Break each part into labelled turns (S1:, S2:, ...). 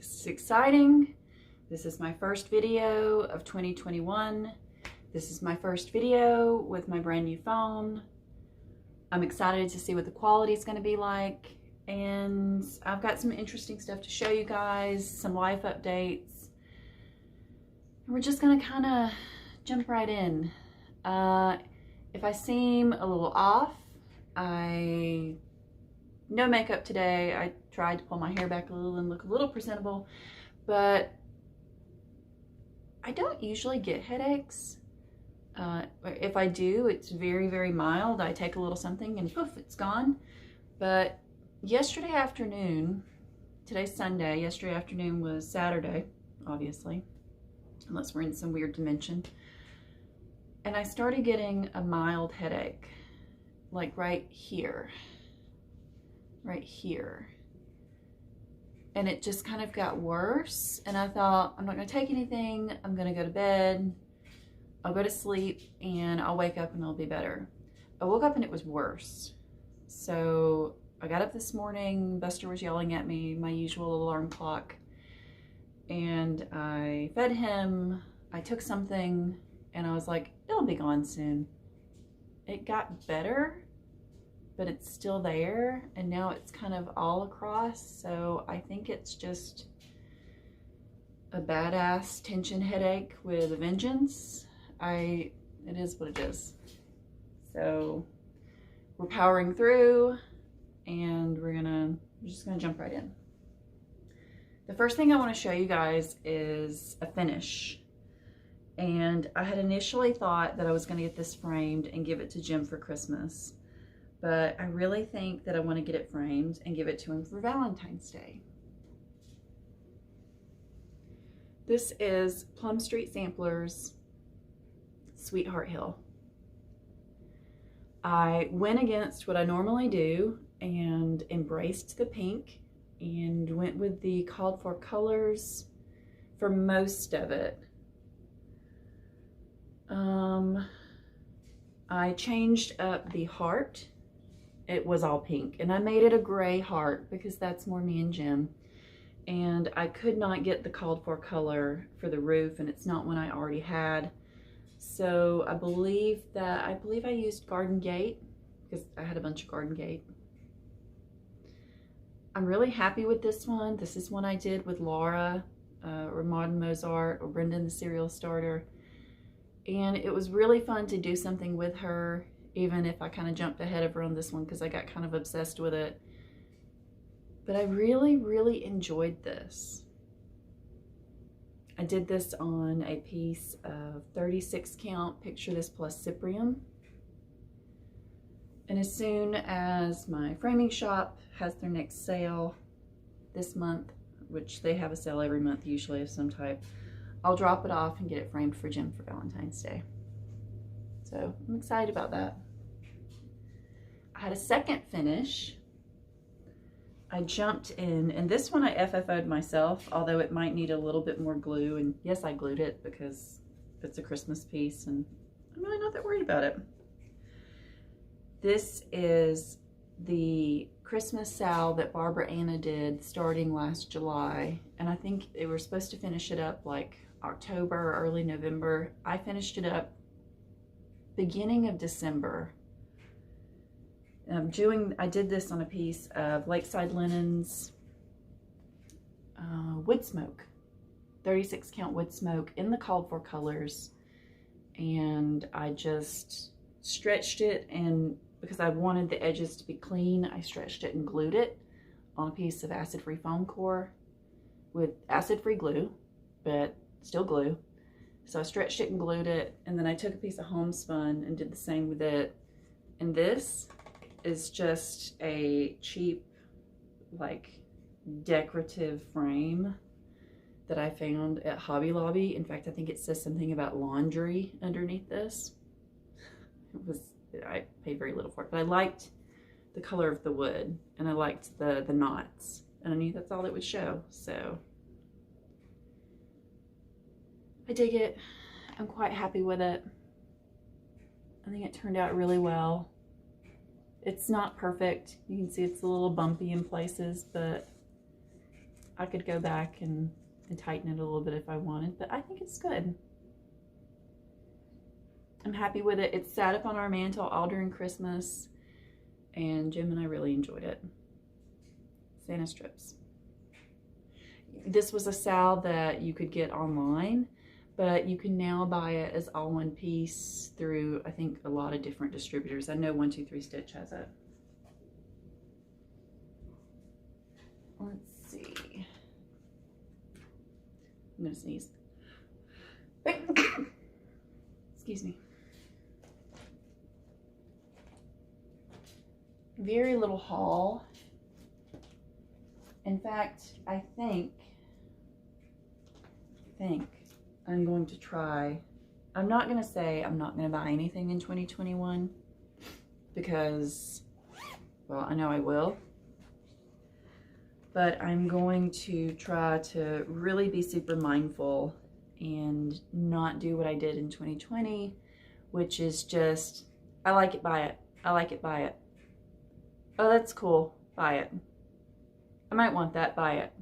S1: This is exciting. This is my first video of 2021. This is my first video with my brand new phone. I'm excited to see what the quality is going to be like. And I've got some interesting stuff to show you guys, some life updates. And we're just going to kind of jump right in. If I seem a little off, no makeup today. I tried to pull my hair back a little and look a little presentable, but I don't usually get headaches. If I do, it's very, very mild. I take a little something and poof, it's gone. But yesterday afternoon, today's Sunday, yesterday afternoon was Saturday, obviously, unless we're in some weird dimension. And I started getting a mild headache, like right here. And it just kind of got worse. And I thought, I'm not gonna take anything. I'm gonna go to bed. I'll go to sleep and I'll wake up and it'll be better. I woke up and it was worse. So I got up this morning, Buster was yelling at me, my usual alarm clock. And I fed him, I took something, and I was like, it'll be gone soon. It got better, but it's still there, and now it's kind of all across, so I think it's just a badass tension headache with a vengeance. It is what it is. So we're powering through, and we're just gonna jump right in. The first thing I want to show you guys is a finish. And I had initially thought that I was gonna get this framed and give it to Jim for Christmas. But I really think that I want to get it framed and give it to him for Valentine's Day. This is Plum Street Samplers Sweetheart Hill. I went against what I normally do and embraced the pink and went with the called for colors for most of it. I changed up the heart. It was all pink, and I made it a gray heart because that's more me and Jim. And I could not get the called for color for the roof, and it's not one I already had. So I believe I used Garden Gate because I had a bunch of Garden Gate. I'm really happy with this one. This is one I did with Laura, or Modern Mozart, or Brendan the Serial Starter. And it was really fun to do something with her, even if I kind of jumped ahead of her on this one because I got kind of obsessed with it. But I really, really enjoyed this. I did this on a piece of 36 count Picture This Plus Cyprium. And as soon as my framing shop has their next sale this month, which they have a sale every month usually of some type, I'll drop it off and get it framed for Jim for Valentine's Day. So I'm excited about that. I had a second finish. I jumped in, and this one I FFO'd myself, although it might need a little bit more glue. And yes, I glued it because it's a Christmas piece and I'm really not that worried about it. This is the Christmas sal that Barbara Anna did starting last July. And I think they were supposed to finish it up like October or early November. I finished it up beginning of December. I did this on a piece of Lakeside Linens wood smoke, 36 count wood smoke in the called for colors. And I just stretched it, and because I wanted the edges to be clean, I stretched it and glued it on a piece of acid-free foam core with acid-free glue, but still glue. So I stretched it and glued it, and then I took a piece of homespun and did the same with it. And this is just a cheap, like, decorative frame that I found at Hobby Lobby. In fact, I think it says something about laundry underneath this. I paid very little for it, but I liked the color of the wood, and I liked the knots, and I knew that's all it would show. So I dig it. I'm quite happy with it. I think it turned out really well. It's not perfect. You can see it's a little bumpy in places, but I could go back and tighten it a little bit if I wanted, but I think it's good. I'm happy with it. It sat up on our mantle all during Christmas, and Jim and I really enjoyed it. Santa strips. This was a sal that you could get online, but you can now buy it as all one piece through, I think, a lot of different distributors. I know 123 Stitch has it. Let's see. I'm gonna sneeze. Excuse me. Very little haul. In fact, I think I'm going to try. I'm not going to say I'm not going to buy anything in 2021 because, well, I know I will. But I'm going to try to really be super mindful and not do what I did in 2020, which is just, I like it, buy it. I like it, buy it. Oh, that's cool, buy it. I might want that, buy it.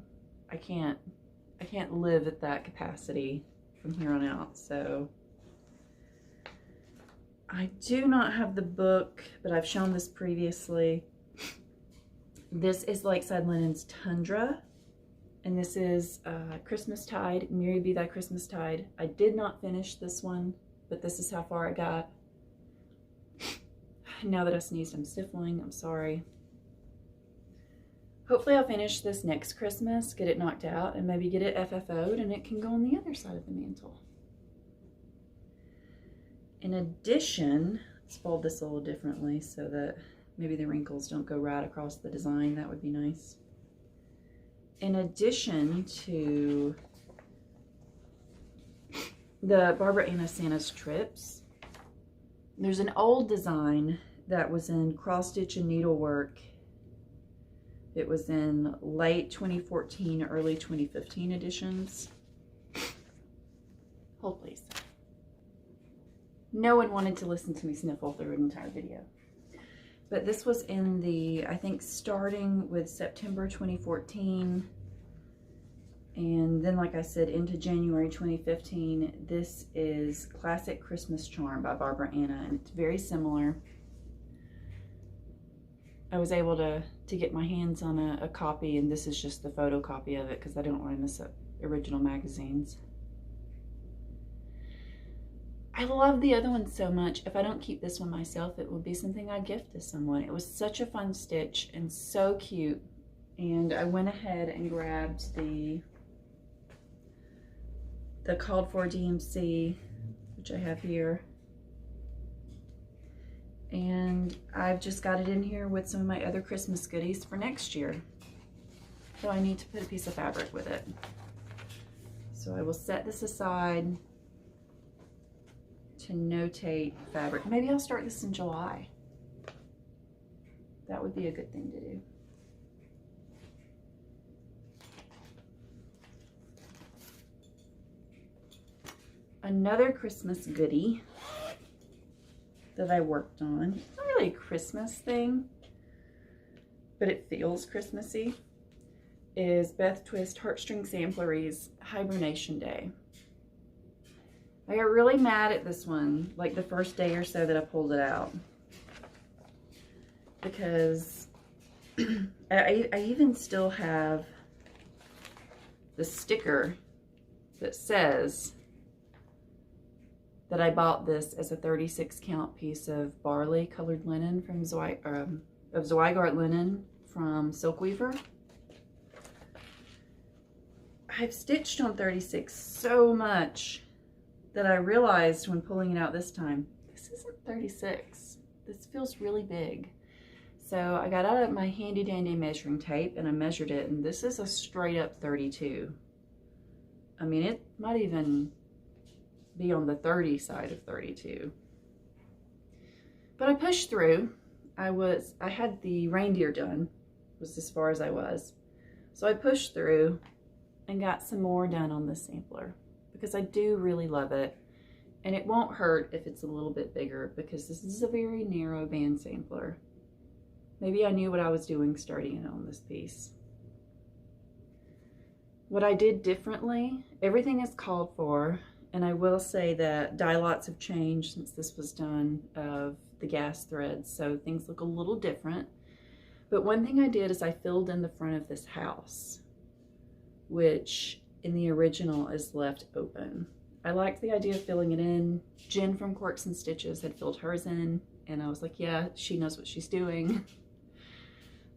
S1: I can't live at that capacity from here on out, so. I do not have the book, but I've shown this previously. This is Lakeside Linen's Tundra, and this is Christmas Tide, Merry Be Thy Christmas Tide. I did not finish this one, but this is how far I got. Now that I sneezed, I'm sniffling, I'm sorry. Hopefully I'll finish this next Christmas, get it knocked out, and maybe get it FFO'd, and it can go on the other side of the mantle. In addition, let's fold this a little differently so that maybe the wrinkles don't go right across the design. That would be nice. In addition to the Barbara Anna Santa's Trips, there's an old design that was in cross stitch and needlework. It was in late 2014, early 2015 editions. Hold please. No one wanted to listen to me sniffle through an entire video. But this was in the, I think, starting with September 2014. And then, like I said, into January 2015. This is Classic Christmas Charm by Barbara Anna, and it's very similar. I was able to get my hands on a copy, and this is just the photocopy of it because I don't want to miss up original magazines. I love the other one so much. If I don't keep this one myself, it will be something I gift to someone. It was such a fun stitch and so cute. And I went ahead and grabbed the called for DMC, which I have here. And I've just got it in here with some of my other Christmas goodies for next year. So I need to put a piece of fabric with it. So I will set this aside to notate fabric. Maybe I'll start this in July. That would be a good thing to do. Another Christmas goodie that I worked on. It's not really a Christmas thing, but it feels Christmassy. Is Beth Twist Heartstring Samplery's Hibernation Day. I got really mad at this one, like the first day or so that I pulled it out, because I even still have the sticker that says that I bought this as a 36 count piece of barley colored linen from Zweigart linen from Silk Weaver. I've stitched on 36 so much that I realized when pulling it out this time, this isn't 36. This feels really big. So I got out my handy dandy measuring tape and I measured it, and this is a straight up 32. I mean, it might even be on the 30 side of 32. But I pushed through. I had the reindeer done, was as far as I was. So I pushed through and got some more done on this sampler because I do really love it. And it won't hurt if it's a little bit bigger because this is a very narrow band sampler. Maybe I knew what I was doing starting it on this piece. What I did differently, everything is called for, and I will say that dye lots have changed since this was done of the gas threads, so things look a little different. But one thing I did is I filled in the front of this house, which in the original is left open. I liked the idea of filling it in. Jen from Quirks and Stitches had filled hers in, and I was like, yeah, she knows what she's doing.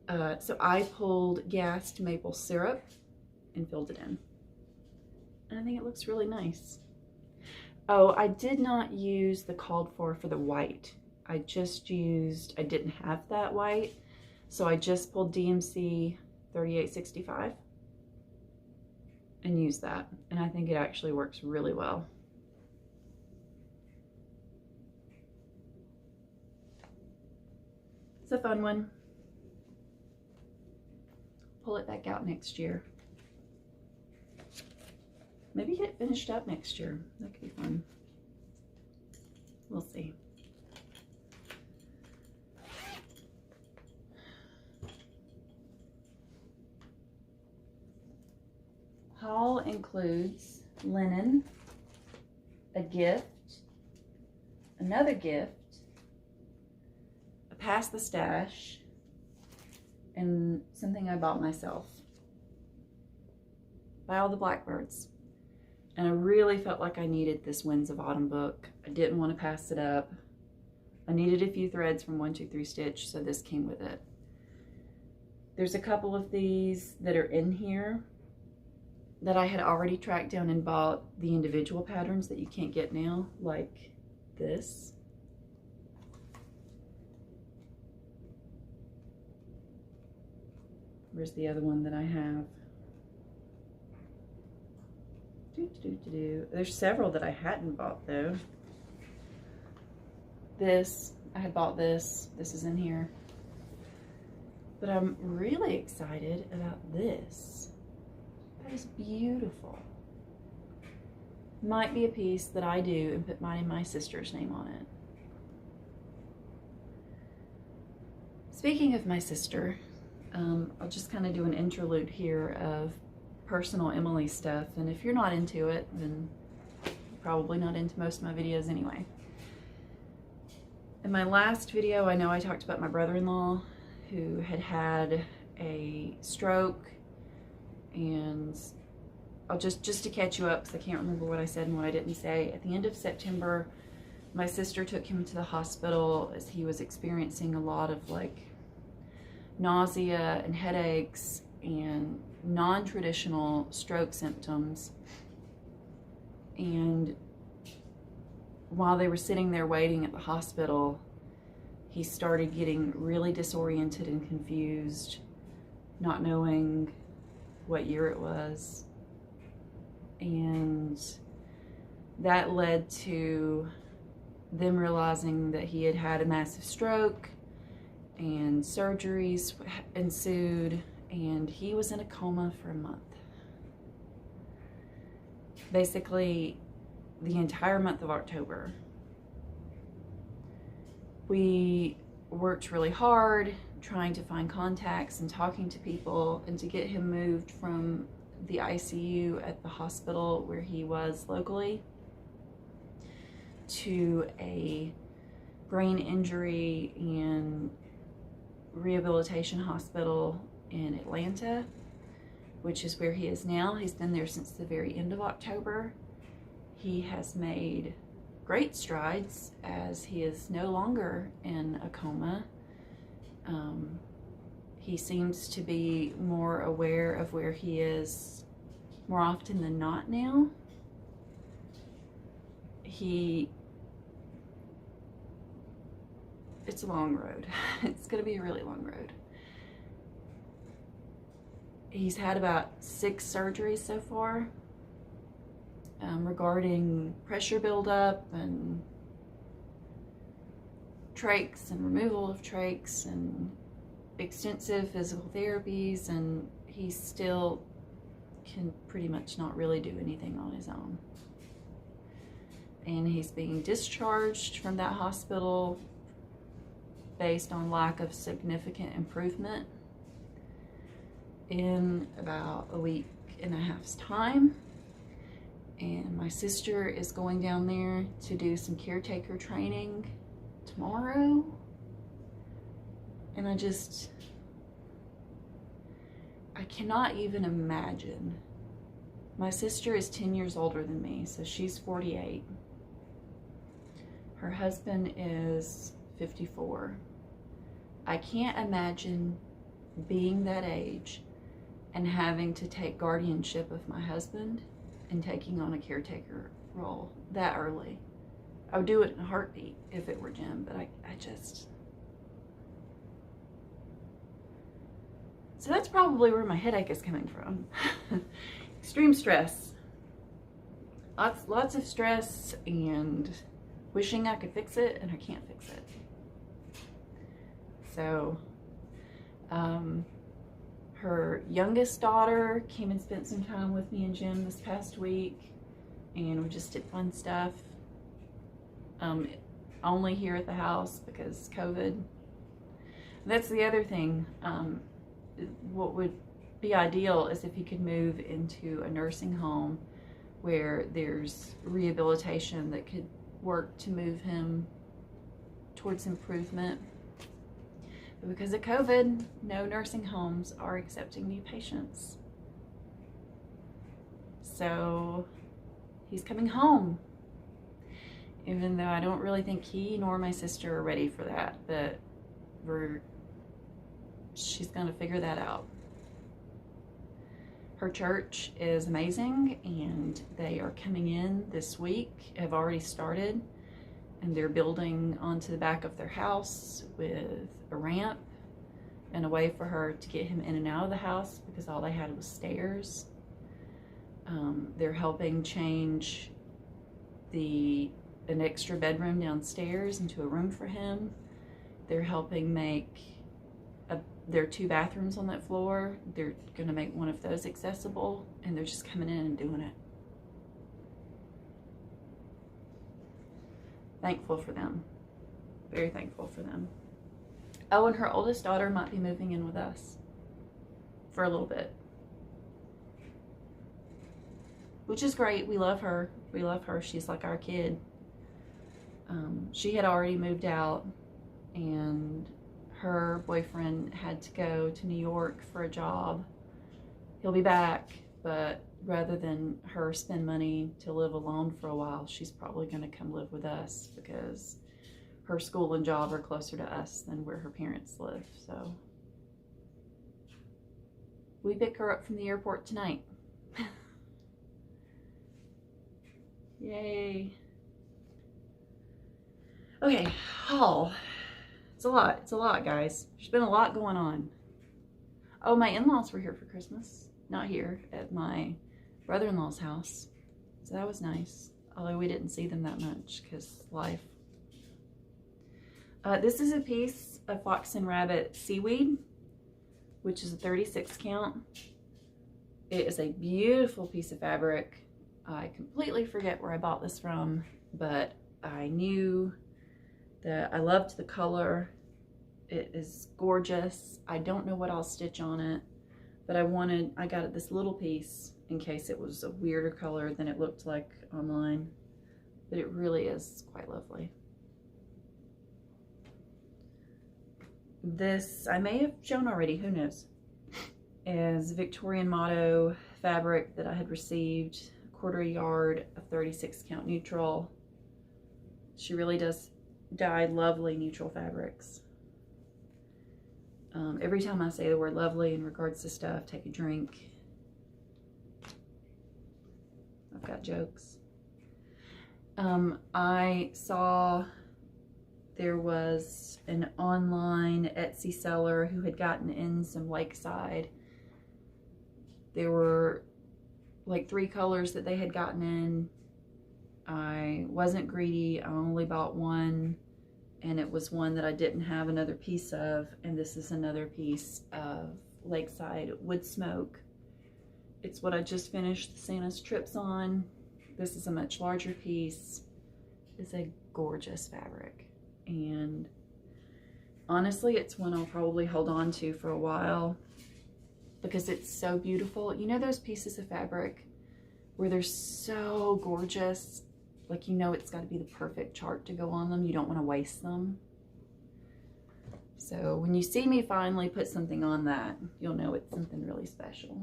S1: So I pulled gassed maple syrup and filled it in. And I think it looks really nice. Oh, I did not use the called for the white. I didn't have that white, so I just pulled DMC 3865 and used that. And I think it actually works really well. It's a fun one. Pull it back out next year. Maybe get it finished up next year. That could be fun. We'll see. Haul includes linen, a gift, another gift, a pass the stash, and something I bought myself by all the Blackbirds. And I really felt like I needed this Winds of Autumn book. I didn't want to pass it up. I needed a few threads from 123 Stitch, so this came with it. There's a couple of these that are in here that I had already tracked down and bought the individual patterns that you can't get now, like this. Where's the other one that I have? There's several that I hadn't bought though. I had bought this. This is in here. But I'm really excited about this. That is beautiful. Might be a piece that I do and put mine and my sister's name on it. Speaking of my sister, I'll just kind of do an interlude here of personal Emily stuff, and if you're not into it, then you're probably not into most of my videos anyway. In my last video, I know I talked about my brother-in-law who had a stroke, and I'll just to catch you up because I can't remember what I said and what I didn't say. At the end of September, my sister took him to the hospital as he was experiencing a lot of like nausea and headaches and non-traditional stroke symptoms. And while they were sitting there waiting at the hospital, he started getting really disoriented and confused, not knowing what year it was. And that led to them realizing that he had had a massive stroke, and surgeries ensued, and he was in a coma for a month. Basically, the entire month of October. We worked really hard trying to find contacts and talking to people and to get him moved from the ICU at the hospital where he was locally to a brain injury and rehabilitation hospital in Atlanta, which is where he is now. He's been there since the very end of October. He has made great strides as he is no longer in a coma. He seems to be more aware of where he is more often than not now. It's a long road. It's going to be a really long road. He's had about 6 surgeries so far regarding pressure buildup and trachs and removal of trachs and extensive physical therapies, and he still can pretty much not really do anything on his own. And he's being discharged from that hospital based on lack of significant improvement. in about a week and a half's time. And my sister is going down there to do some caretaker training tomorrow. And I cannot even imagine. My sister is 10 years older than me, so she's 48. Her husband is 54. I can't imagine being that age and having to take guardianship of my husband and taking on a caretaker role that early. I would do it in a heartbeat if it were Jim, but I just... So that's probably where my headache is coming from. Extreme stress. Lots of stress and wishing I could fix it, and I can't fix it. So, her youngest daughter came and spent some time with me and Jim this past week, and we just did fun stuff. Only here at the house because COVID. That's the other thing. What would be ideal is if he could move into a nursing home where there's rehabilitation that could work to move him towards improvement. But because of COVID, no nursing homes are accepting new patients. So he's coming home. Even though I don't really think he nor my sister are ready for that, but she's going to figure that out. Her church is amazing, and they are coming in this week, have already started, and they're building onto the back of their house with a ramp and a way for her to get him in and out of the house because all they had was stairs. They're helping change an extra bedroom downstairs into a room for him. They're helping make there are 2 bathrooms on that floor. They're going to make one of those accessible, and they're just coming in and doing it. Thankful for them. Very thankful for them. Oh, and her oldest daughter might be moving in with us for a little bit, which is great. We love her. We love her. She's like our kid. She had already moved out, and her boyfriend had to go to New York for a job. He'll be back, but rather than her spend money to live alone for a while, she's probably going to come live with us because her school and job are closer to us than where her parents live. So we pick her up from the airport tonight. Yay. Okay, haul. It's a lot, guys. There's been a lot going on. Oh, my in-laws were here for Christmas. Not here, at my brother-in-law's house. So that was nice. Although we didn't see them that much because life. This is a piece of Fox and Rabbit seaweed, which is a 36 count. It is a beautiful piece of fabric. I completely forget where I bought this from, but I knew that I loved the color. It is gorgeous. I don't know what I'll stitch on it, but I got it this little piece in case it was a weirder color than it looked like online, but it really is quite lovely. This, I may have shown already, who knows, is Victorian Motto fabric that I had received, 1/4 yard of 36 count neutral. She really does dye lovely neutral fabrics. Every time I say the word lovely in regards to stuff, take a drink. I've got jokes. I saw there was an online Etsy seller who had gotten in some Lakeside. There were like 3 colors that they had gotten in. I wasn't greedy. I only bought one, and it was one that I didn't have another piece of, and this is another piece of Lakeside Wood Smoke. It's what I just finished Santa's trips on. This is a much larger piece. It's a gorgeous fabric, and honestly, it's one I'll probably hold on to for a while. because it's so beautiful. You know those pieces of fabric where they're so gorgeous, like you know it's got to be the perfect chart to go on them. You don't want to waste them. So when you see me finally put something on that, you'll know it's something really special.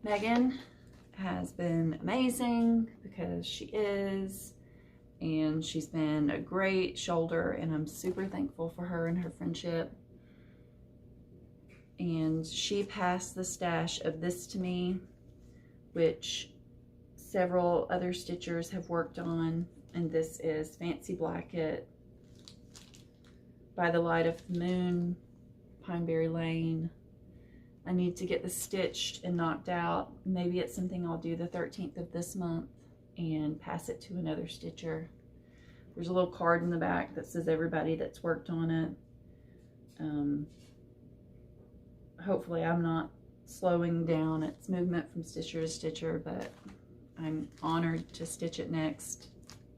S1: Megan has been amazing, because she is, and she's been a great shoulder, and I'm super thankful for her and her friendship. And she passed the stash of this to me, which several other stitchers have worked on. And this is Fancy Blacket, By the Light of the Moon, Pineberry Lane. I need to get this stitched and knocked out. Maybe it's something I'll do the 13th of this month and pass it to another stitcher. There's a little card in the back that says everybody that's worked on it. Hopefully I'm not slowing down its movement from stitcher to stitcher, but I'm honored to stitch it next,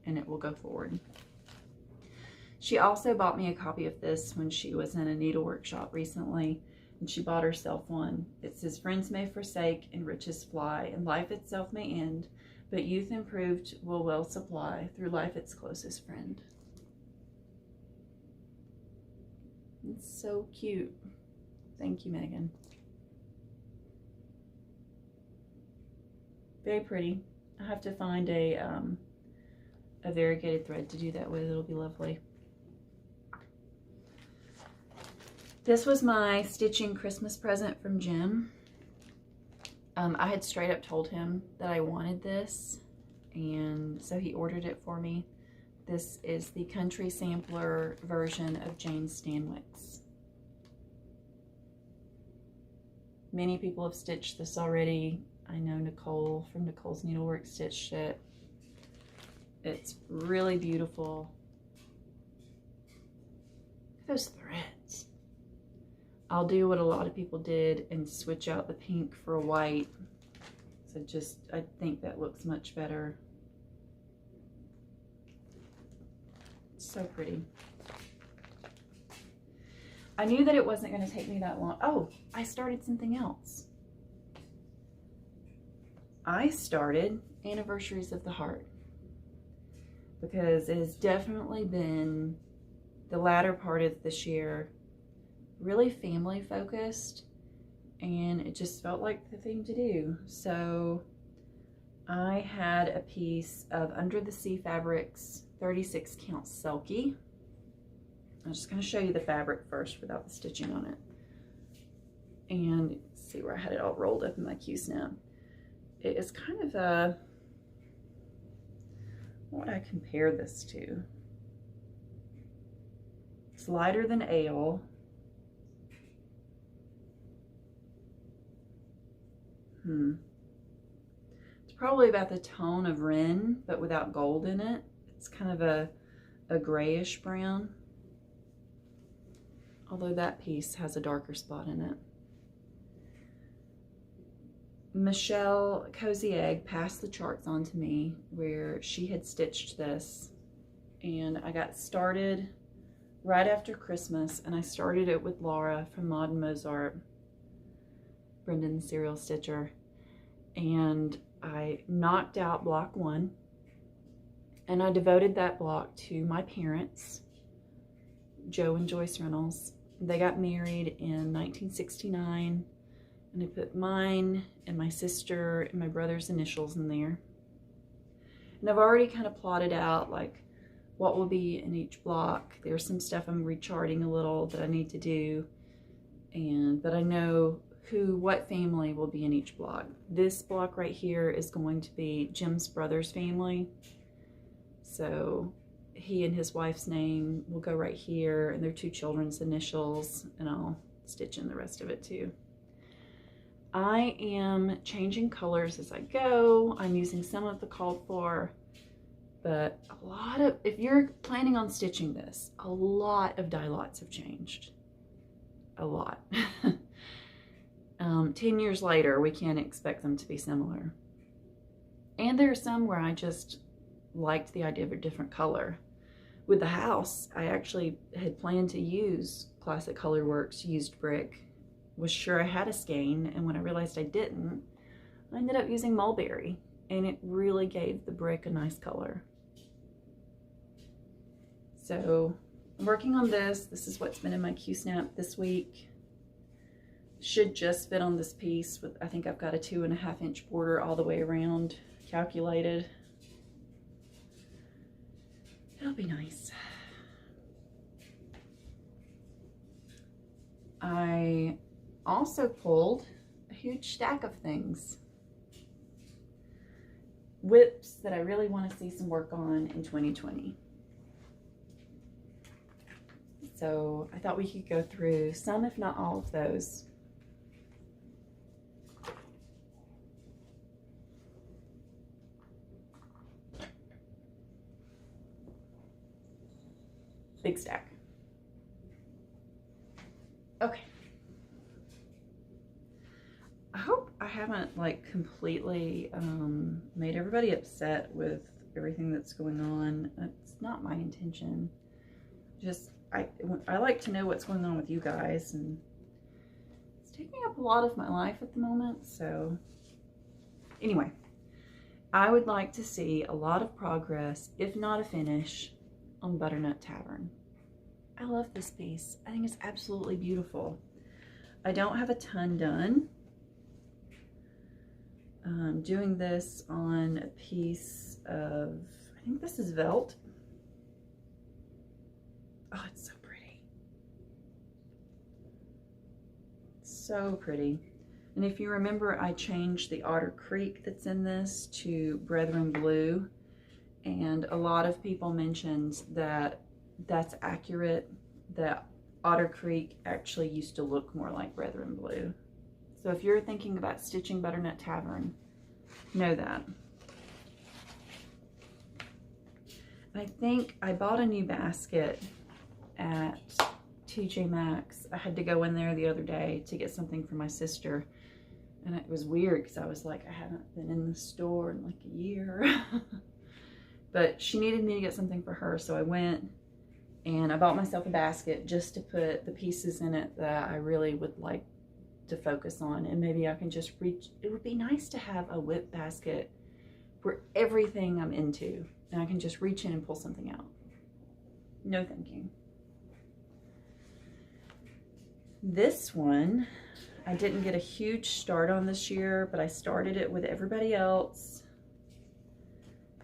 S1: and it will go forward. She also bought me a copy of this when she was in a needle workshop recently, and she bought herself one. It says, "Friends may forsake and riches fly, and life itself may end, but youth improved will well supply through life its closest friend." It's so cute. Thank you, Megan. Very pretty. I have to find a variegated thread to do that with. It'll be lovely. This was my stitching Christmas present from Jim. I had straight up told him that I wanted this, and so he ordered it for me. This is the Country Sampler version of Jane Stanwyck's. Many people have stitched this already. I know Nicole from Nicole's Needlework stitched it. It's really beautiful. Look at those threads. I'll do what a lot of people did and switch out the pink for a white. So I think that looks much better. It's so pretty. I knew that it wasn't going to take me that long. Oh, I started something else. I started Anniversaries of the Heart, because it has definitely been the latter part of this year really family focused, and it just felt like the thing to do. So I had a piece of Under the Sea Fabrics 36 count Selkie. I'm just going to show you the fabric first without the stitching on it. And see where I had it all rolled up in my Q-snap. It is kind of a, what would I compare this to? It's lighter than ale. It's probably about the tone of Wren, but without gold in it. It's kind of a grayish brown. Although that piece has a darker spot in it. Michelle Cozy Egg passed the charts on to me where she had stitched this, and I got started right after Christmas, and I started it with Laura from Maud & Mozart, Brendan's serial stitcher, and I knocked out block 1, and I devoted that block to my parents, Joe and Joyce Reynolds. They got married in 1969, and I put mine and my sister and my brother's initials in there. And I've already kind of plotted out like what will be in each block. There's some stuff I'm recharting a little that I need to do, but I know what family will be in each block. This block right here is going to be Jim's brother's family. So he and his wife's name will go right here, and their 2 children's initials, and I'll stitch in the rest of it too. I am changing colors as I go. I'm using some of the called for, but if you're planning on stitching this, a lot of dye lots have changed. A lot. 10 years later, we can't expect them to be similar. And there are some where I just liked the idea of a different color. with the house, I actually had planned to use Classic Colorworks used brick. Was sure I had a skein, and when I realized I didn't, I ended up using mulberry, and it really gave the brick a nice color. So I'm working on this. This is what's been in my Q-snap this week. Should just fit on this piece with, I think I've got a 2.5 inch border all the way around calculated. It'll be nice. I also pulled a huge stack of things. Whips that I really want to see some work on in 2020. So I thought we could go through some, if not all of those. Big stack. Okay. I hope I haven't like completely made everybody upset with everything that's going on. It's not my intention. Just I like to know what's going on with you guys, and it's taking up a lot of my life at the moment. So anyway, I would like to see a lot of progress, if not a finish, on Butternut Tavern. I love this piece. I think it's absolutely beautiful. I don't have a ton done. I'm doing this on a piece of, I think this is Velt. Oh, it's so pretty. So pretty. And if you remember, I changed the Otter Creek that's in this to Brethren Blue. And a lot of people mentioned that that's accurate, that Otter Creek actually used to look more like Brethren Blue. So if you're thinking about stitching Butternut Tavern, know that. I think I bought a new basket at TJ Maxx. I had to go in there the other day to get something for my sister. And it was weird because I was like, I haven't been in the store in like a year. But she needed me to get something for her, so I went and I bought myself a basket just to put the pieces in it that I really would like to focus on, and maybe I can just reach. It would be nice to have a whip basket for everything I'm into, and I can just reach in and pull something out. No thank you. This one, I didn't get a huge start on this year, but I started it with everybody else.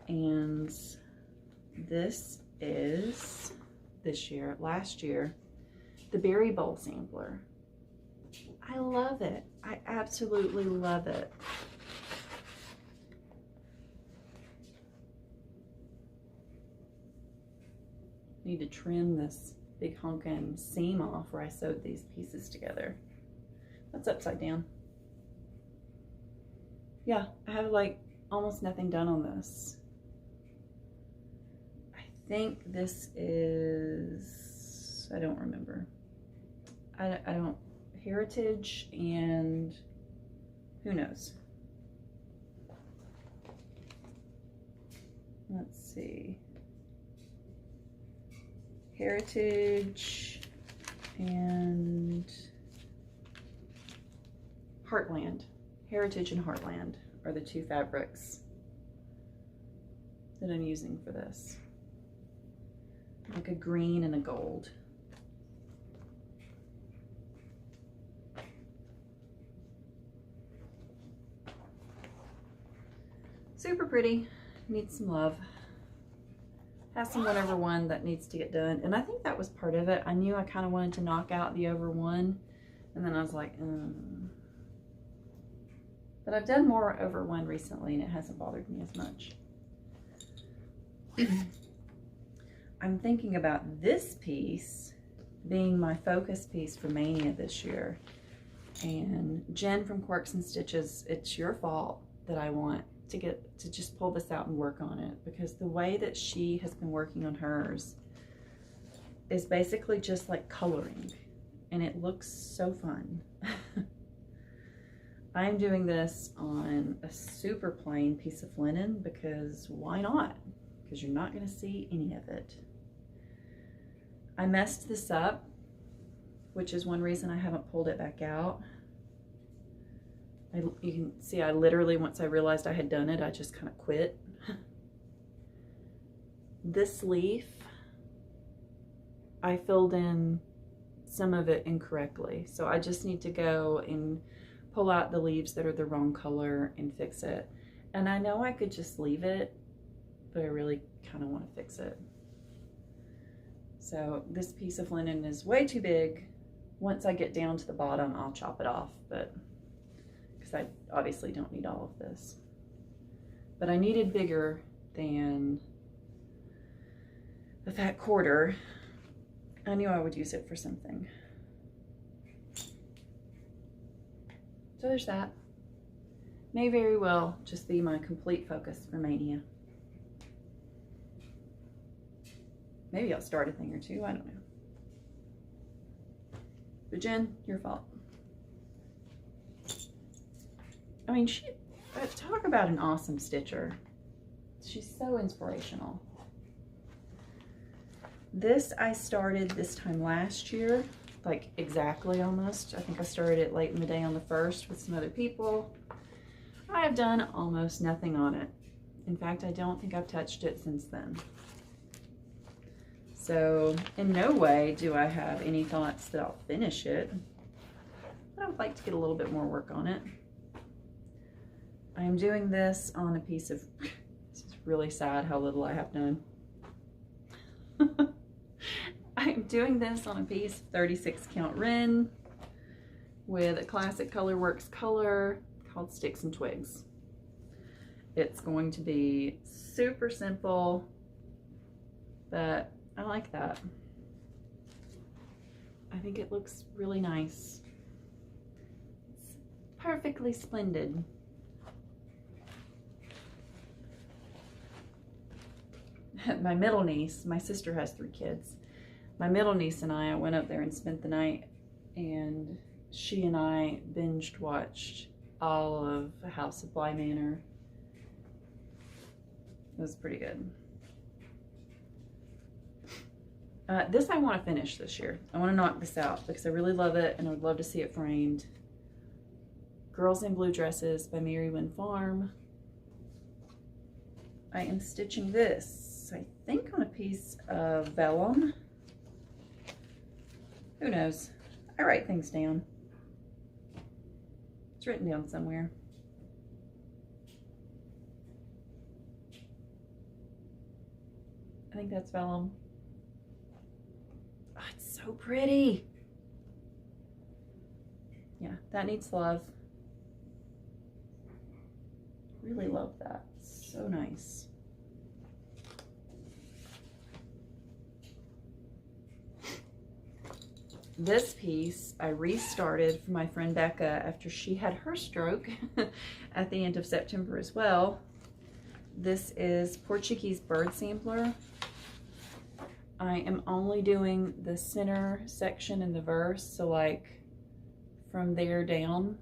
S1: And this is last year, the Berry Bowl sampler. I love it. I absolutely love it. Need to trim this big honkin' seam off where I sewed these pieces together. That's upside down. Yeah, I have like almost nothing done on this. I think this is, I don't remember. I don't, Heritage and who knows. Let's see. Heritage and Heartland. Heritage and Heartland are the two fabrics that I'm using for this. Like a green and a gold. Super pretty, needs some love. Has some 1/1 that needs to get done. And I think that was part of it. I knew I kind of wanted to knock out the over 1. And then I was like, But I've done more over 1 recently and it hasn't bothered me as much. I'm thinking about this piece being my focus piece for Mania this year. And Jen from Quirks and Stitches, it's your fault that I want to get to just pull this out and work on it, because the way that she has been working on hers is basically just like coloring, and it looks so fun. I'm doing this on a super plain piece of linen because why not? Because you're not going to see any of it. I messed this up, which is one reason I haven't pulled it back out. You can see I literally, once I realized I had done it, I just kind of quit. This leaf, I filled in some of it incorrectly. So I just need to go and pull out the leaves that are the wrong color and fix it. And I know I could just leave it, but I really kind of want to fix it. So this piece of linen is way too big. Once I get down to the bottom, I'll chop it off, but because I obviously don't need all of this. But I needed bigger than the fat quarter. I knew I would use it for something. So there's that. May very well just be my complete focus for Mania. Maybe I'll start a thing or two, I don't know. But Jen, your fault. I mean, talk about an awesome stitcher. She's so inspirational. This I started this time last year, like exactly almost. I think I started it late in the day on the 1st with some other people. I have done almost nothing on it. In fact, I don't think I've touched it since then. So in no way do I have any thoughts that I'll finish it. I would like to get a little bit more work on it. I am doing this on a piece of, this is really sad how little I have done. I'm doing this on a piece of 36 count Ren with a classic Colorworks color called Sticks and Twigs. It's going to be super simple, but I like that. I think it looks really nice. It's perfectly splendid. My middle niece, my sister has 3 kids. My middle niece and I went up there and spent the night, and she and I binged watched all of House of Bly Manor. It was pretty good. This I want to finish this year. I want to knock this out because I really love it and I would love to see it framed. Girls in Blue Dresses by Mary Wynn Farm. I am stitching this, I think, on a piece of vellum. Who knows? I write things down. It's written down somewhere. I think that's vellum. Oh, it's so pretty. Yeah, that needs love. Really love that. So nice. This piece I restarted for my friend Becca after she had her stroke at the end of September as well. This is Portuguese Bird Sampler. I am only doing the center section in the verse, so like from there down.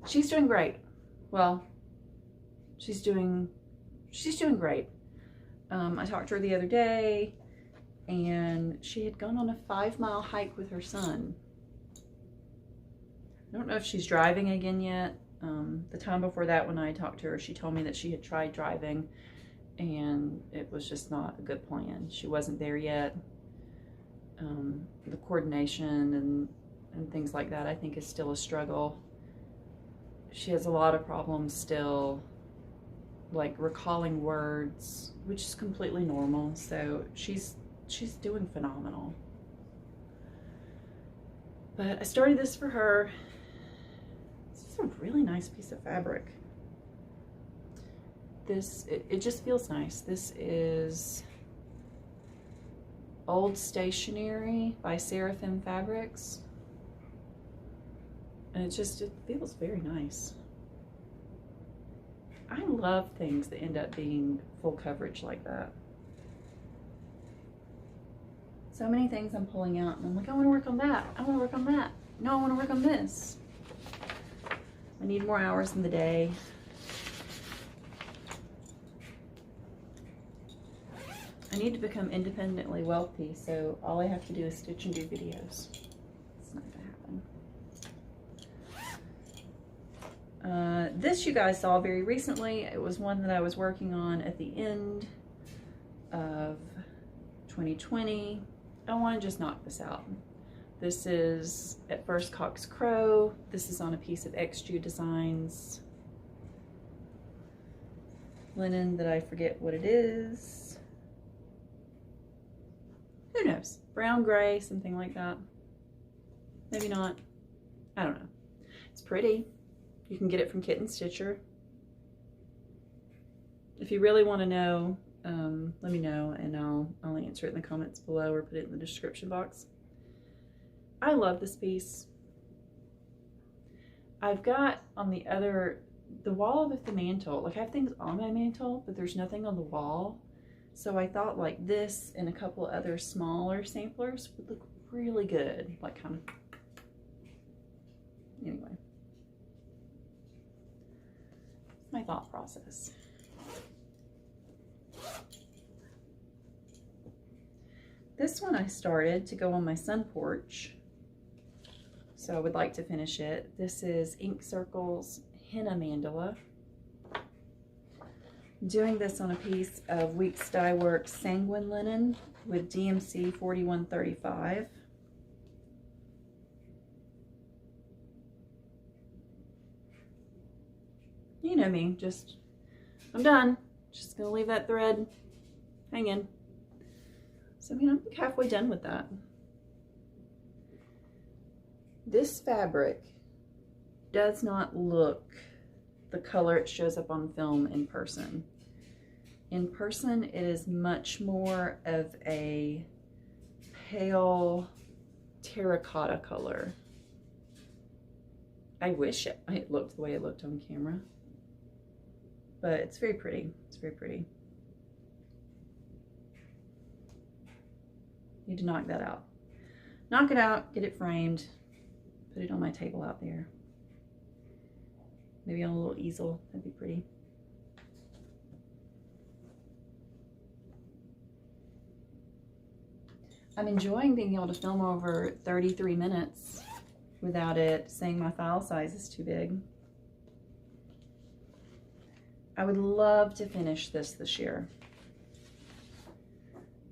S1: She's doing great. Well, she's doing great. I talked to her the other day, and she had gone on a 5-mile hike with her son. I don't know if she's driving again yet. The time before that, when I talked to her, she told me that she had tried driving and it was just not a good plan. She wasn't there yet. The coordination and things like that, I think, is still a struggle. She has a lot of problems still, like recalling words, which is completely normal. So she's doing phenomenal. But I started this for her. This is a really nice piece of fabric. It just feels nice. This is Old Stationery by Seraphim Fabrics. And it feels very nice. I love things that end up being full coverage like that. So many things I'm pulling out and I'm like, I want to work on that. I want to work on that. No, I want to work on this. I need more hours in the day. I need to become independently wealthy, so all I have to do is stitch and do videos. It's not gonna happen. This you guys saw very recently. It was one that I was working on at the end of 2020. I want to just knock this out. This is at First Cox Crow. This is on a piece of XG Designs linen that I forget what it is. Who knows? Brown, gray, something like that. Maybe not. I don't know. It's pretty. You can get it from Kitten Stitcher. If you really want to know, let me know and I'll answer it in the comments below or put it in the description box. I love this piece. I've got on the wall of the mantle, like I have things on my mantle, but there's nothing on the wall. So I thought like this and a couple of other smaller samplers would look really good. Like kind of, anyway. My thought process. This one I started to go on my sun porch, so I would like to finish it. This is Ink Circles Henna Mandala. I'm doing this on a piece of Weeks Dye Works Sanguine Linen with DMC 4135. You know me, I'm done. Just gonna leave that thread hanging. So, I mean, I'm halfway done with that. This fabric does not look the color it shows up on film in person. In person, it is much more of a pale terracotta color. I wish it looked the way it looked on camera. But it's very pretty. It's very pretty. Need to knock that out. Knock it out, get it framed, put it on my table out there. Maybe on a little easel, that'd be pretty. I'm enjoying being able to film over 33 minutes without it saying my file size is too big. I would love to finish this year.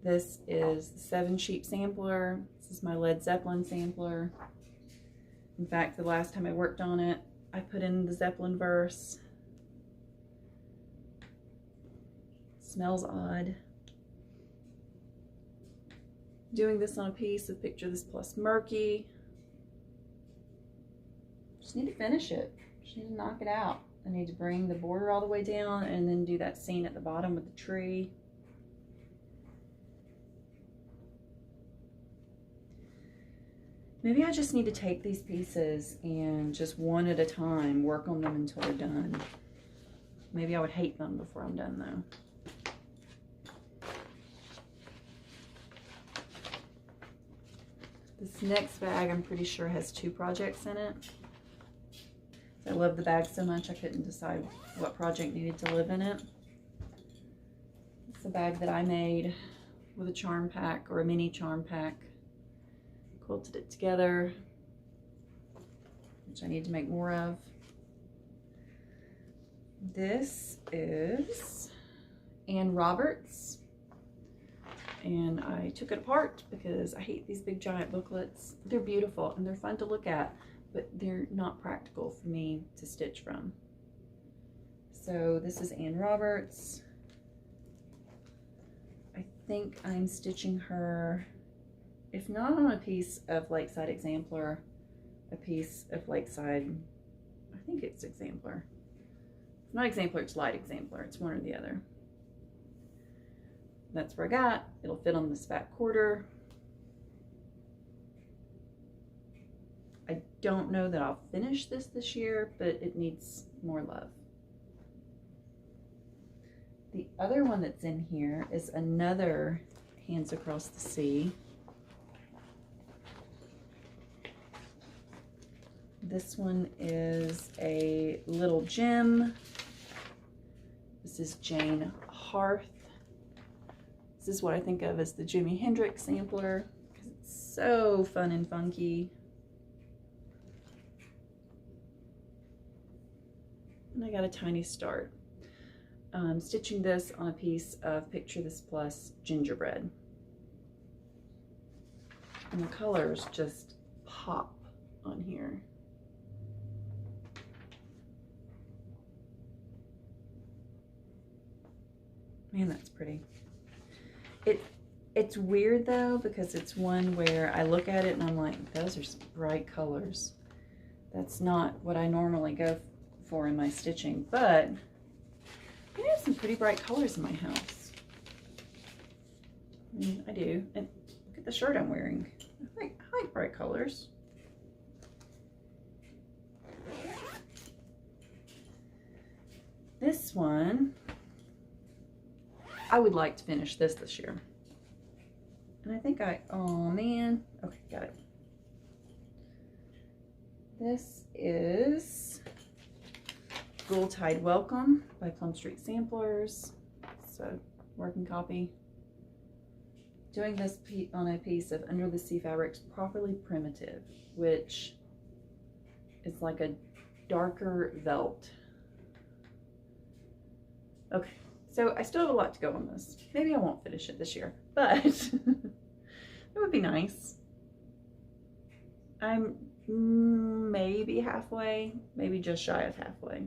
S1: This is the 7 sheep sampler. This is my Led Zeppelin sampler. In fact, the last time I worked on it, I put in the Zeppelin verse. Smells odd. Doing this on a piece of Picture This Plus Murky. Just need to finish it. Just need to knock it out. I need to bring the border all the way down and then do that scene at the bottom with the tree. Maybe I just need to take these pieces and just one at a time work on them until they're done. Maybe I would hate them before I'm done though. This next bag I'm pretty sure has 2 projects in it. I love the bag so much I couldn't decide what project needed to live in it. It's a bag that I made with a charm pack or a mini charm pack. Quilted it together, which I need to make more of. This is Ann Roberts, and I took it apart because I hate these big giant booklets. They're beautiful and they're fun to look at, but they're not practical for me to stitch from. So this is Ann Roberts. I think I'm stitching her, if not on a piece of Lakeside Exemplar, a piece of Lakeside, I think it's Exemplar. If not Exemplar, it's Light Exemplar. It's one or the other. That's where I got. It'll fit on this fat quarter. I don't know that I'll finish this year, but it needs more love. The other one that's in here is another Hands Across the Sea. This one is a little gem. This is Jane Hearth. This is what I think of as the Jimi Hendrix sampler because it's so fun and funky. And I got a tiny start. Stitching this on a piece of Picture This Plus gingerbread. And the colors just pop on here. Man, that's pretty. It's weird though, because it's one where I look at it and I'm like, those are some bright colors. That's not what I normally go for in my stitching, but I have some pretty bright colors in my house. I do. And look at the shirt I'm wearing. I like bright colors. This one, I would like to finish this year. And I think oh man. Okay, got it. This is Ghoul Tide Welcome by Plum Street Samplers. It's a working copy. Doing this on a piece of Under the Sea Fabrics Properly Primitive, which is like a darker velvet. Okay, so I still have a lot to go on this. Maybe I won't finish it this year, but it would be nice. I'm maybe halfway, maybe just shy of halfway.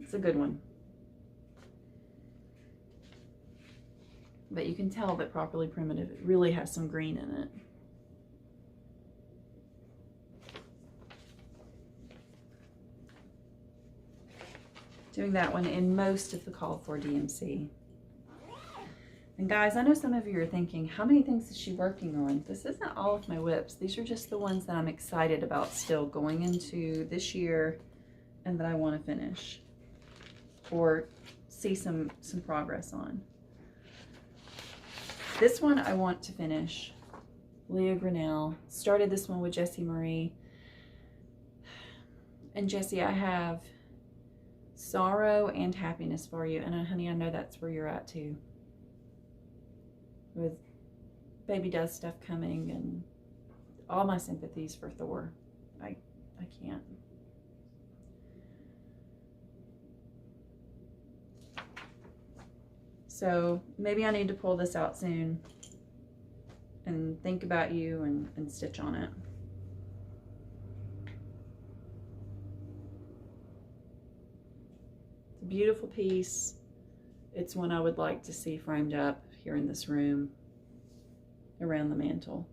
S1: It's a good one. But you can tell that Properly Primitive, it really has some green in it. Doing that one in most of the Call for DMC. And guys, I know some of you are thinking, how many things is she working on? This isn't all of my whips. These are just the ones that I'm excited about still going into this year and that I want to finish or see some progress on. This one I want to finish. Leah Grinnell. Started this one with Jessie Marie. And Jessie, I have sorrow and happiness for you. And honey, I know that's where you're at too. With baby does stuff coming and all my sympathies for Thor. I can't. So maybe I need to pull this out soon and think about you and stitch on it. It's a beautiful piece. It's one I would like to see framed up here in this room around the mantle.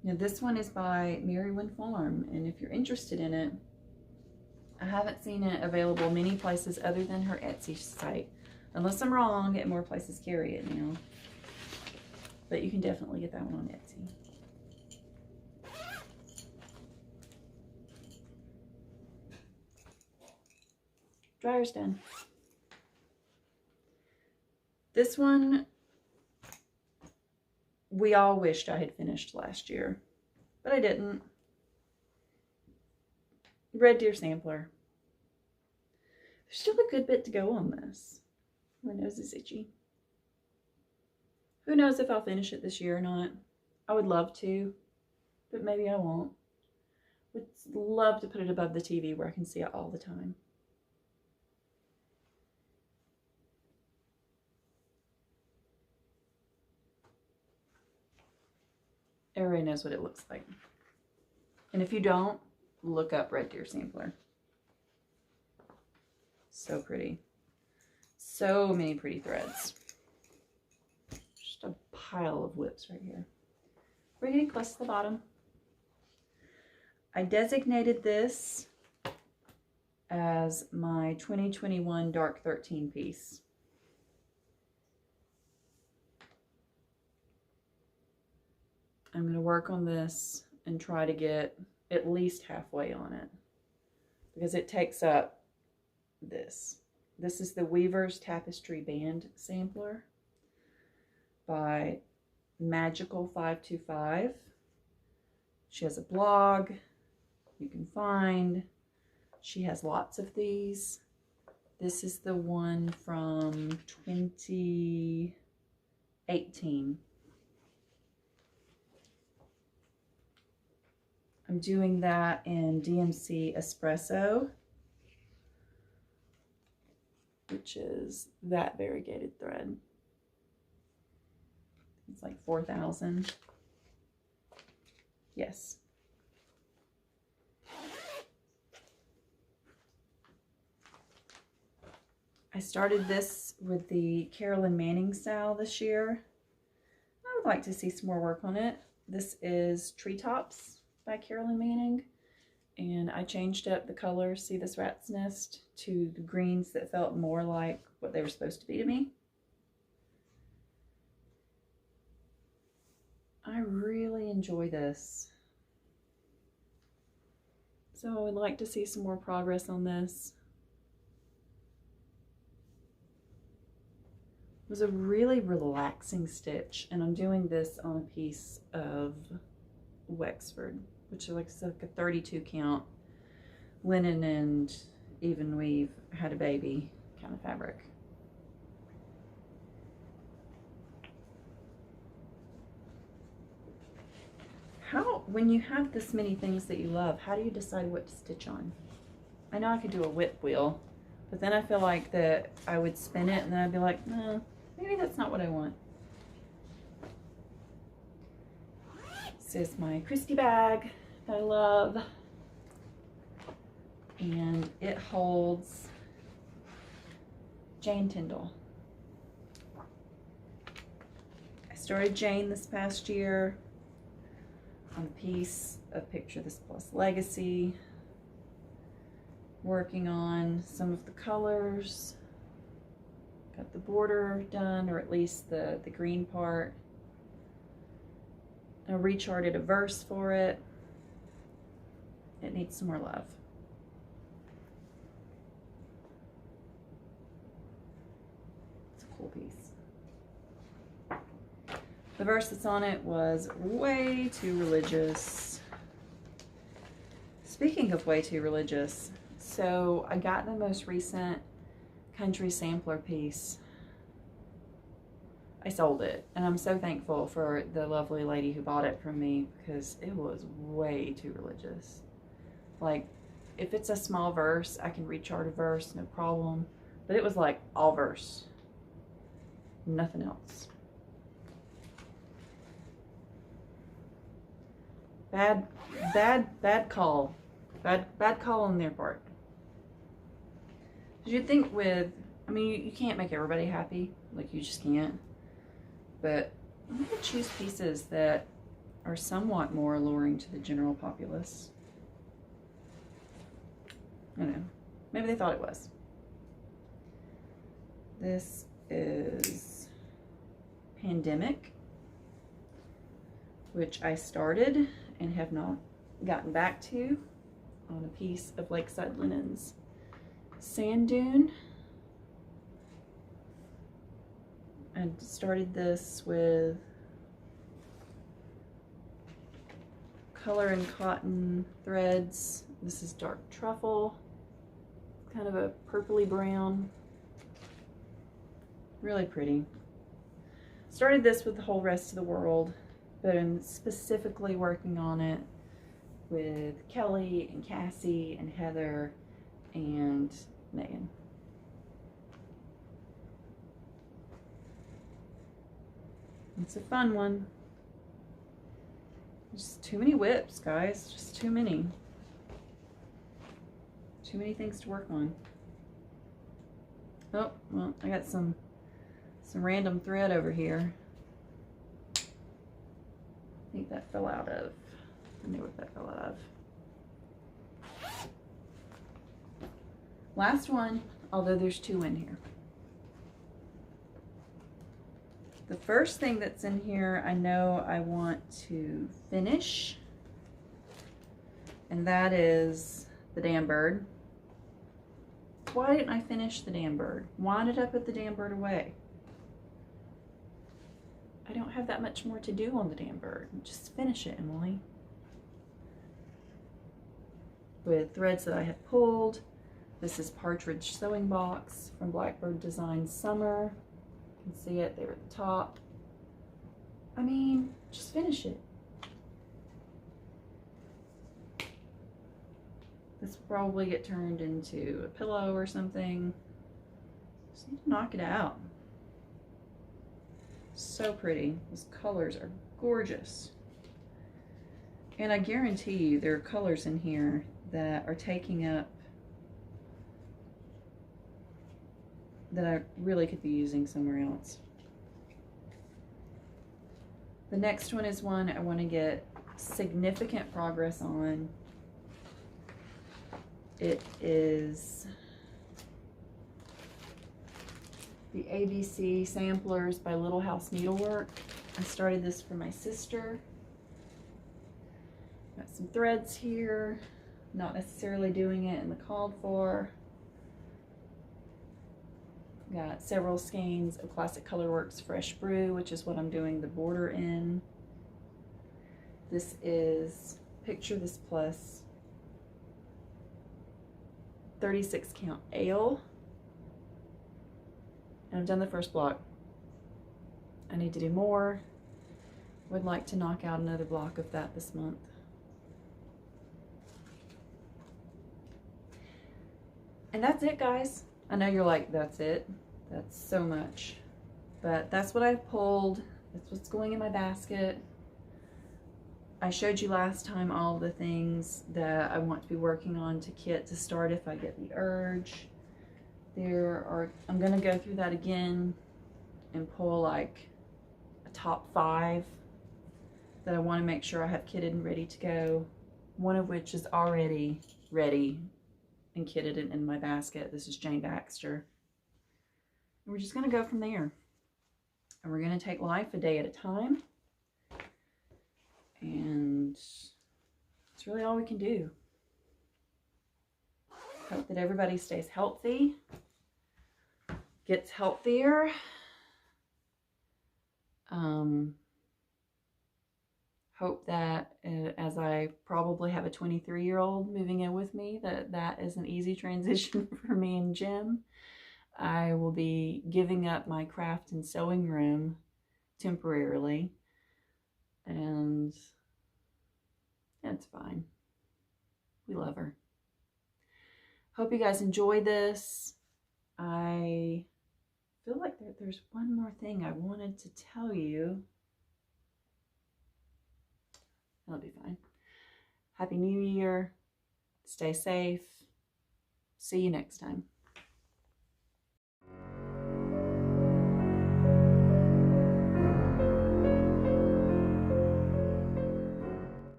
S1: Now this one is by Merriwen Farm, and if you're interested in it, I haven't seen it available many places other than her Etsy site. Unless I'm wrong, and more places carry it now. But you can definitely get that one on Etsy. Dryer's done. This one, we all wished I had finished last year, but I didn't. Red Deer Sampler. There's still a good bit to go on this. My nose is itchy. Who knows if I'll finish it this year or not. I would love to, but maybe I won't. Would love to put it above the TV where I can see it all the time. Everybody knows what it looks like. And if you don't, look up Red Deer Sampler. So pretty. So many pretty threads. Just a pile of whips right here. We're getting close to the bottom. I designated this as my 2021 Dark 13 piece. I'm going to work on this and try to get at least halfway on it because it takes up this. This is the Weaver's Tapestry Band Sampler by Magical 525. She has a blog. you can find. She has lots of these. This is the one from 2018. I'm doing that in DMC Espresso, which is that variegated thread. It's like 4,000. Yes. I started this with the Carolyn Manning style this year. I would like to see some more work on it. This is Treetops by Carolyn Manning. And I changed up the color, see this rat's nest, to the greens that felt more like what they were supposed to be to me. I really enjoy this. So I would like to see some more progress on this. It was a really relaxing stitch, and I'm doing this on a piece of Wexford, which is like a 32 count linen and even weave, had a baby kind of fabric. When you have this many things that you love, how do you decide what to stitch on? I know I could do a whip wheel, but then I feel like that I would spin it and then I'd be like, no, maybe that's not what I want. This is my Christy bag that I love. And it holds Jane Tyndall. I started Jane this past year on a piece of Picture This Plus Legacy, working on some of the colors, got the border done, or at least the green part. I recharted a verse for it. It needs some more love. It's a cool piece. The verse that's on it was way too religious. Speaking of way too religious, so I got the most recent country sampler piece. I sold it, and I'm so thankful for the lovely lady who bought it from me, because it was way too religious. Like, if it's a small verse, I can rechart a verse, no problem. But it was like all verse, nothing else. Bad call. Bad call on their part. Because you'd think with, I mean, you can't make everybody happy. Like, you just can't. But I'm going to choose pieces that are somewhat more alluring to the general populace. I don't know. Maybe they thought it was. This is Pandemic, which I started and have not gotten back to, on a piece of Lakeside Linens Sand Dune. I started this with color and cotton threads. This is dark truffle, kind of a purpley brown, really pretty. Started this with the whole rest of the world, but I'm specifically working on it with Kelly and Cassie and Heather and Megan. It's a fun one. Just too many whips, guys. Just too many. Too many things to work on. Oh, well, I got some random thread over here. I think that fell out of. I knew what that fell out of. Last one, although there's two in here. The first thing that's in here, I know I want to finish, and that is the damn bird. Why didn't I finish the damn bird? Why did I put the damn bird away? I don't have that much more to do on the damn bird. Just finish it, Emily. with threads that I have pulled. This is Partridge Sewing Box from Blackbird Designs Summer. You can see it there at the top. I mean, just finish it. This will probably get turned into a pillow or something. Just need to knock it out. So pretty. Those colors are gorgeous. And I guarantee you there are colors in here that are taking up, that I really could be using somewhere else. The next one is one I want to get significant progress on. It is the ABC Samplers by Little House Needlework. I started this for my sister. Got some threads here, not necessarily doing it in the called for. Got several skeins of Classic Colorworks Fresh Brew, which is what I'm doing the border in. This is Picture This Plus 36 count ale. And I've done the first block. I need to do more. Would like to knock out another block of that this month. And that's it, guys. I know you're like, that's it. That's so much. But that's what I've pulled. That's what's going in my basket. I showed you last time all the things that I want to be working on to kit to start if I get the urge. I'm gonna go through that again and pull like a top 5 that I want to make sure I have kitted and ready to go. One of which is already ready and kitted and in my basket. This is Jane Baxter. And we're just gonna go from there. And we're gonna take life a day at a time. And it's really all we can do. Hope that everybody stays healthy, gets healthier. Hope that as I probably have a 23-year-old moving in with me, that is an easy transition for me and Jim. I will be giving up my craft and sewing room temporarily, and it's fine. We love her. Hope you guys enjoy this. I feel like there's one more thing I wanted to tell you. That'll be fine. Happy New Year. Stay safe. See you next time.